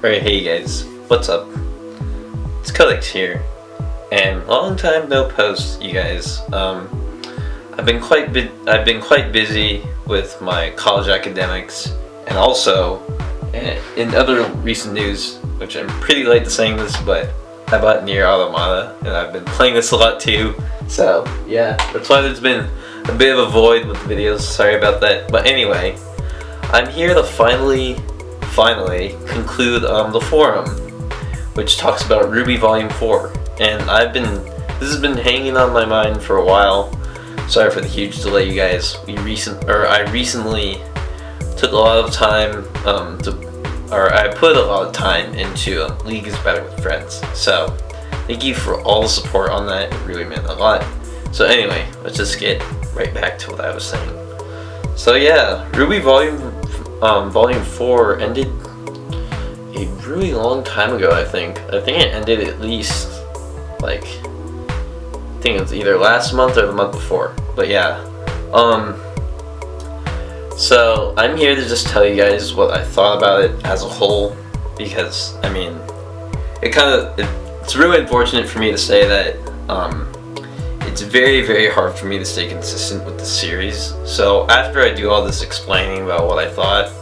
Alright, hey guys, what's up? It's Codex here, and long time no post, you guys. I've been quite busy with my college academics, and also in other recent news, which I'm pretty late to saying this, but I bought Nier Automata, and I've been playing this a lot too. So yeah, that's why there's been a bit of a void with the videos. Sorry about that. But anyway, I'm here to finally conclude the forum, which talks about RWBY Volume 4, and this has been hanging on my mind for a while. Sorry for the huge delay, you guys. I recently took a lot of time I put a lot of time into League is Better with Friends. So thank you for all the support on that. It really meant a lot. So anyway, let's just get right back to what I was saying. So yeah, RWBY Volume 4 ended a really long time ago, I think. I think it ended at least, like, I think it was either last month or the month before. But yeah. So I'm here to just tell you guys what I thought about it as a whole, because, I mean, it's really unfortunate for me to say that it's very, very hard for me to stay consistent with the series. So after I do all this explaining about what I thought,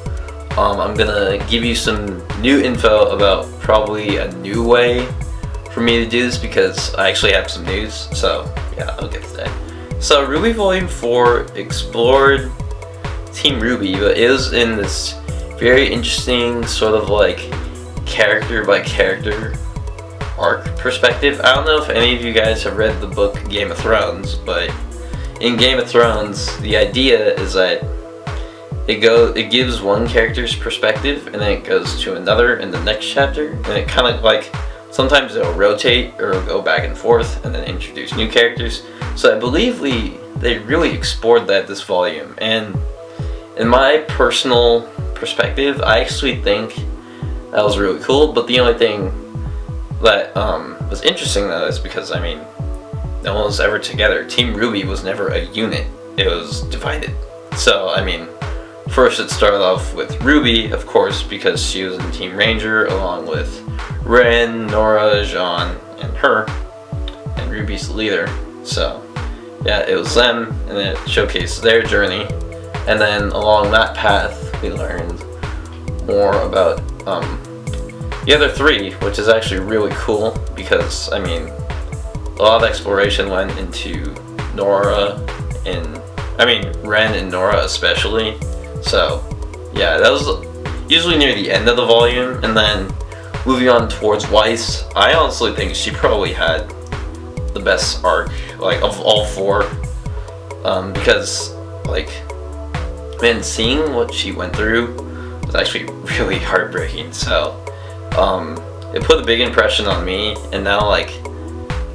I'm gonna give you some new info about probably a new way for me to do this, because I actually have some news. So yeah, I'll get to that. So RWBY Volume 4 explored Team RWBY, but it was in this very interesting sort of like character by character arc perspective. I don't know if any of you guys have read the book Game of Thrones, but in Game of Thrones, the idea is that it gives one character's perspective, and then it goes to another in the next chapter, and it kind of like, sometimes it'll rotate or it'll go back and forth and then introduce new characters. So I believe they really explored that this volume, and in my personal perspective, I actually think that was really cool. But the only thing that was interesting though is because, I mean, no one was ever together. Team RWBY was never a unit. It was divided. So I mean, first it started off with RWBY, of course, because she was in Team Ranger along with Ren, Nora, Jean, and her, and RWBY's the leader. So yeah, it was them, and then it showcased their journey. And then along that path, we learned more about the other three, which is actually really cool, because, I mean, a lot of exploration went into Ren and Nora especially. So yeah, that was usually near the end of the volume. And then moving on towards Weiss, I honestly think she probably had the best arc, like, of all four, because, like, man, seeing what she went through was actually really heartbreaking. So it put a big impression on me, and now, like,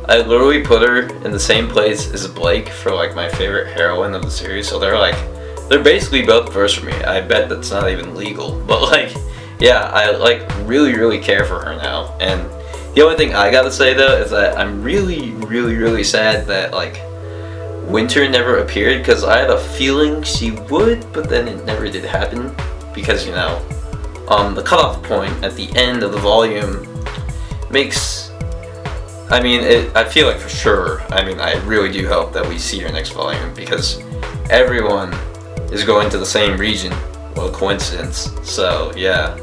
I literally put her in the same place as Blake for, like, my favorite heroine of the series. So they're basically both first for me. I bet that's not even legal, but, like, yeah, I, like, really care for her now. And the only thing I gotta say though is that I'm really sad that, like, Winter never appeared, because I had a feeling she would, but then it never did happen, because, you know, the cutoff point at the end of the volume makes, I mean, I feel like for sure, I mean, I really do hope that we see her next volume, because everyone is going to the same region. What a coincidence. So yeah,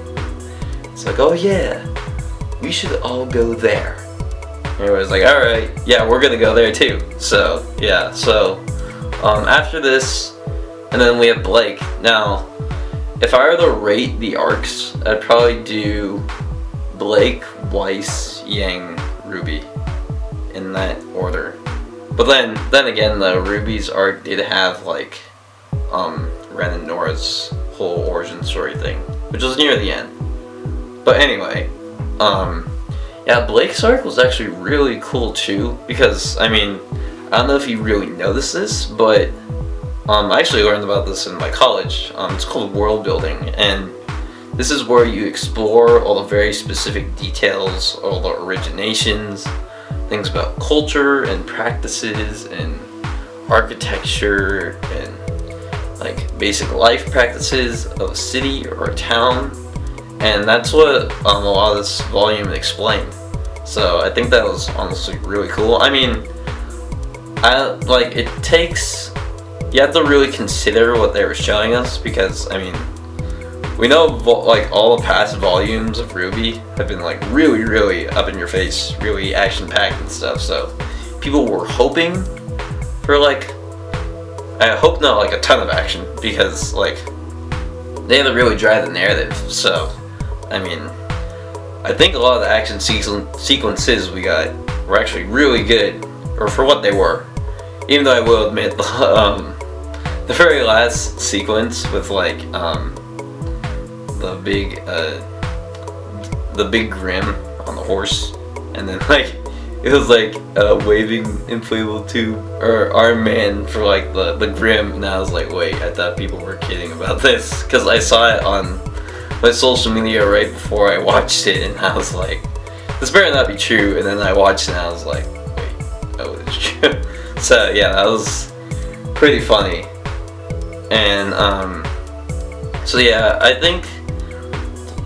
it's like, oh yeah, we should all go there. Everybody's like, alright, yeah, we're gonna go there too. So yeah, so after this, and then we have Blake. Now, if I were to rate the arcs, I'd probably do Blake, Weiss, Yang, RWBY in that order. But then again, the RWBY's arc did have, like, Ren and Nora's whole origin story thing, which was near the end. But anyway, yeah, Blake's arc was actually really cool too, because, I mean, I don't know if you really noticed this, but I actually learned about this in my college. It's called world building, and this is where you explore all the very specific details, all the originations, things about culture and practices and architecture and, like, basic life practices of a city or a town. and that's what a lot of this volume explained. So I think that was honestly really cool. I mean, it takes, you have to really consider what they were showing us, because I mean, we know like all the past volumes of RWBY have been like really, really up in your face, really action packed and stuff. So people were hoping for like, I hope not like a ton of action, because like they had to really drive the narrative. So I mean, I think a lot of the action sequences we got were actually really good, or for what they were. Even though I will admit, the very last sequence with like the big Grim on the horse, and then like it was like a waving inflatable tube or Arm Man for like the Grim, and I was like, wait, I thought people were kidding about this, because I saw it on my social media right before I watched it, and I was like, this better not be true. And then I watched it and I was like, wait, oh, it's true. So yeah, that was pretty funny. And so yeah, I think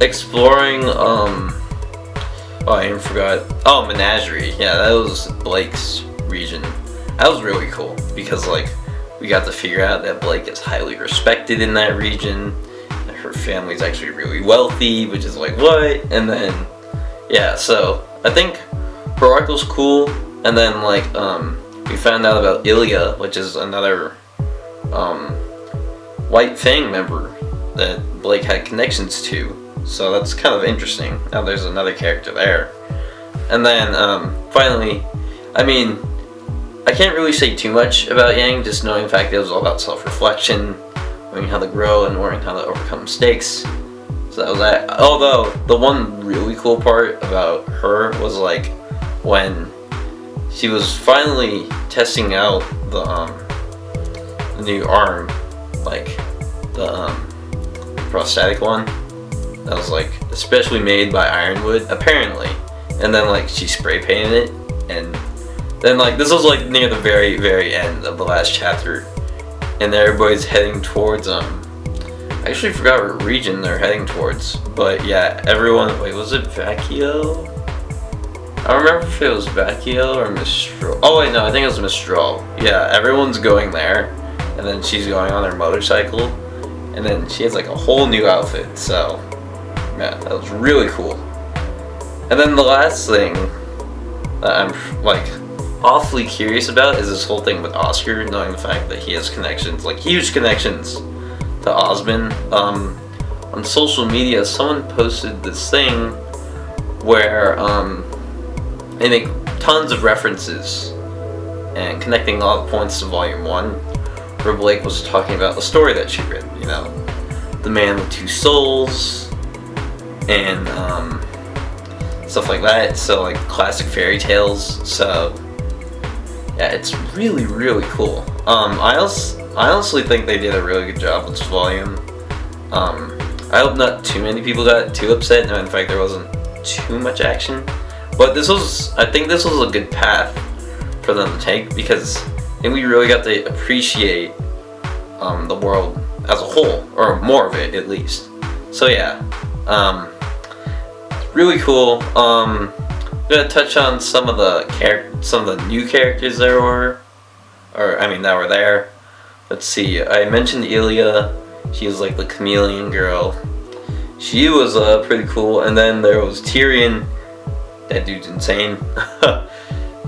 exploring oh, I even forgot. Oh, Menagerie. Yeah, that was Blake's region. That was really cool, because like we got to figure out that Blake is highly respected in that region. Her family's actually really wealthy, which is like, what? And then yeah, so I think her arc was cool. And then like we found out about Ilya, which is another White Fang member that Blake had connections to. So that's kind of interesting. Now there's another character there. And then finally, I mean, I can't really say too much about Yang, just knowing the fact that it was all about self-reflection, learning how to grow and learning how to overcome mistakes. So that was that. Although the one really cool part about her was like when she was finally testing out the new arm, like the prosthetic one that was like especially made by Ironwood apparently, and then like she spray painted it, and then like this was like near the very, very end of the last chapter, and everybody's heading towards I actually forgot what region they're heading towards, but yeah, everyone, wait, was it Vacchio? I don't remember if it was Vacchio or Mistral. Oh wait, no, I think it was Mistral. Yeah, everyone's going there, and then she's going on her motorcycle, and then she has like a whole new outfit. So yeah, that was really cool. And then the last thing that I'm like awfully curious about is this whole thing with Oscar, knowing the fact that he has connections, like huge connections to Osmond. On social media, someone posted this thing where they make tons of references and connecting all the points to Volume 1, where Blake was talking about the story that she read, you know, the man with two souls, and stuff like that. So like classic fairy tales. So yeah, it's really, really cool. I honestly think they did a really good job with this volume. I hope not too many people got too upset. No, in fact, there wasn't too much action. But I think this was a good path for them to take, because then we really got to appreciate the world as a whole, or more of it at least. So yeah, really cool. I'm gonna touch on some of the new characters that were there. Let's see. I mentioned Ilya. She was like the chameleon girl. She was pretty cool. And then there was Tyrion. That dude's insane.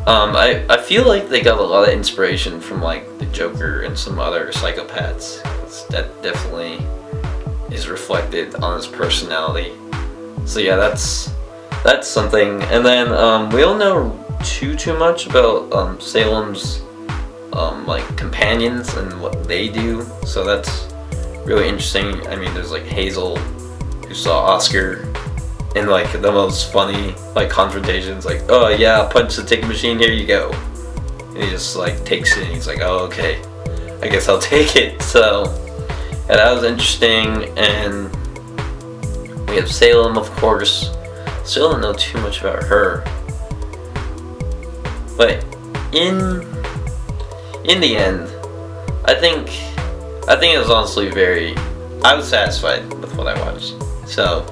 I feel like they got a lot of inspiration from like the Joker and some other psychopaths. That definitely is reflected on his personality. So yeah, that's something. And then we don't know too much about Salem's like companions and what they do. So that's really interesting. I mean, there's like Hazel, who saw Oscar in like the most funny like confrontations, like, oh yeah, punch the ticket machine, here you go, and he just like takes it and he's like, oh okay, I guess I'll take it. So yeah, that was interesting. And we have Salem, of course. Still don't know too much about her, but in the end, I think it was honestly I was satisfied with what I watched. So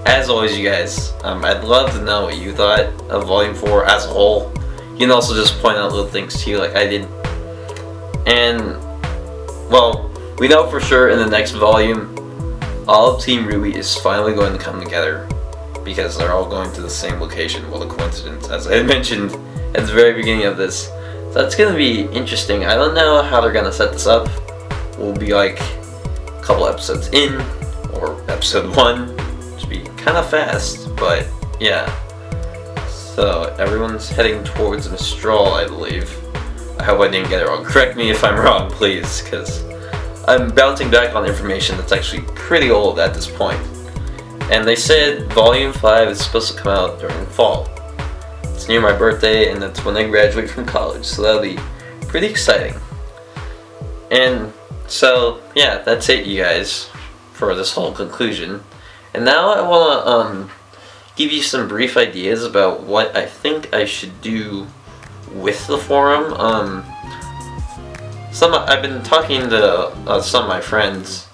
as always, you guys, I'd love to know what you thought of Volume 4 as a whole. You can also just point out little things too, like I did. And, well, we know for sure in the next volume, all of Team RWBY is finally going to come together because they're all going to the same location. What a coincidence, as I had mentioned at the very beginning of this. So that's going to be interesting. I don't know how they're going to set this up. We'll be like a couple episodes in, or episode 1, which would be kind of fast, but yeah. So everyone's heading towards Mistral, I believe. I hope I didn't get it wrong. Correct me if I'm wrong, please, because I'm bouncing back on information that's actually pretty old at this point. And they said Volume 5 is supposed to come out during fall. It's near my birthday, and that's when I graduate from college, so that'll be pretty exciting. And so, yeah, that's it, you guys, for this whole conclusion. And now I want to give you some brief ideas about what I think I should do with the forum. I've been talking to some of my friends,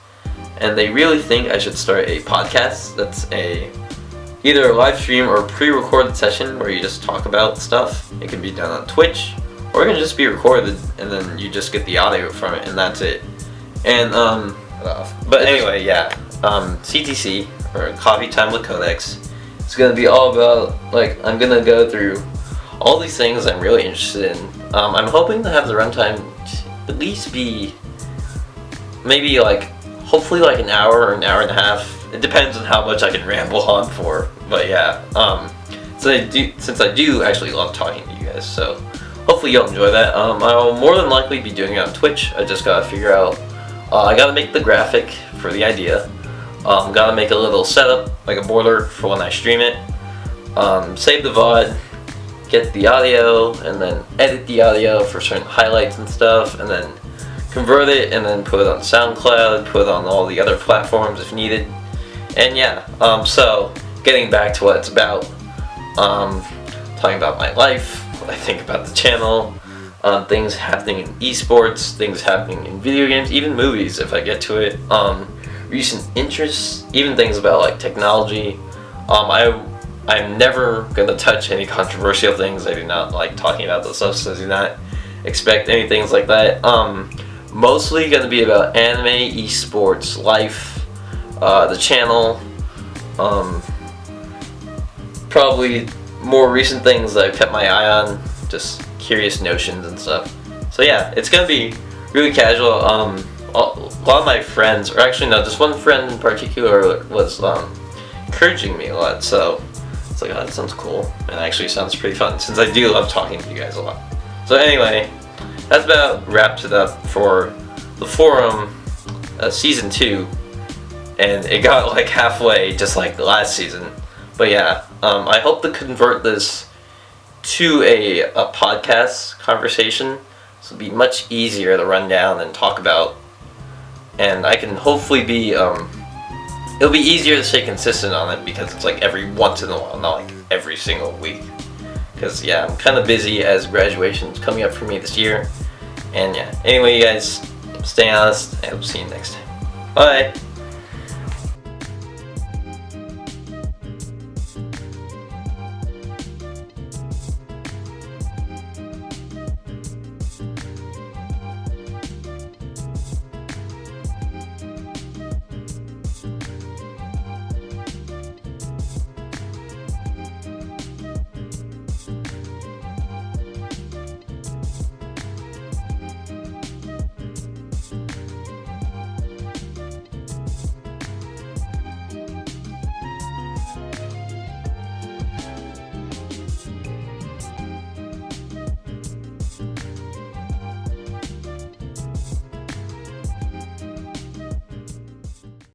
and they really think I should start a podcast that's either a live stream or a pre-recorded session where you just talk about stuff. It can be done on Twitch, or it can just be recorded and then you just get the audio from it, and that's it. And but anyway, yeah, CTC, or Coffee Time with Codex, it's gonna be all about, like, I'm gonna go through all these things I'm really interested in. I'm hoping to have the runtime at least be maybe like, hopefully like an hour or an hour and a half. It depends on how much I can ramble on for, but yeah. Since I do actually love talking to you guys, so hopefully you'll enjoy that. I'll more than likely be doing it on Twitch. I just gotta figure out, I gotta make the graphic for the idea. Gotta make a little setup, like a border for when I stream it. Save the VOD, get the audio, and then edit the audio for certain highlights and stuff, and then convert it, and then put it on SoundCloud, put it on all the other platforms if needed. And yeah, so getting back to what it's about, talking about my life, what I think about the channel, things happening in esports, things happening in video games, even movies if I get to it, recent interests, even things about like technology. I'm never gonna touch any controversial things. I do not like talking about those stuff, so do not expect any things like that. Mostly gonna be about anime, esports, life, the channel, probably more recent things that I've kept my eye on, just curious notions and stuff. So yeah, it's gonna be really casual. A lot of my friends, or actually no, just one friend in particular was encouraging me a lot, so it's like, oh, that sounds cool, and it actually sounds pretty fun, since I do love talking to you guys a lot. So anyway, that's about wraps it up for the forum, season 2, and it got like halfway, just like the last season. But yeah, I hope to convert this to a podcast conversation, so it'll be much easier to run down and talk about, and I can hopefully be, it'll be easier to stay consistent on it because it's like every once in a while, not like every single week. Because yeah, I'm kind of busy as graduation's coming up for me this year. And yeah, anyway, you guys, stay honest, and I'll see you next time. Bye!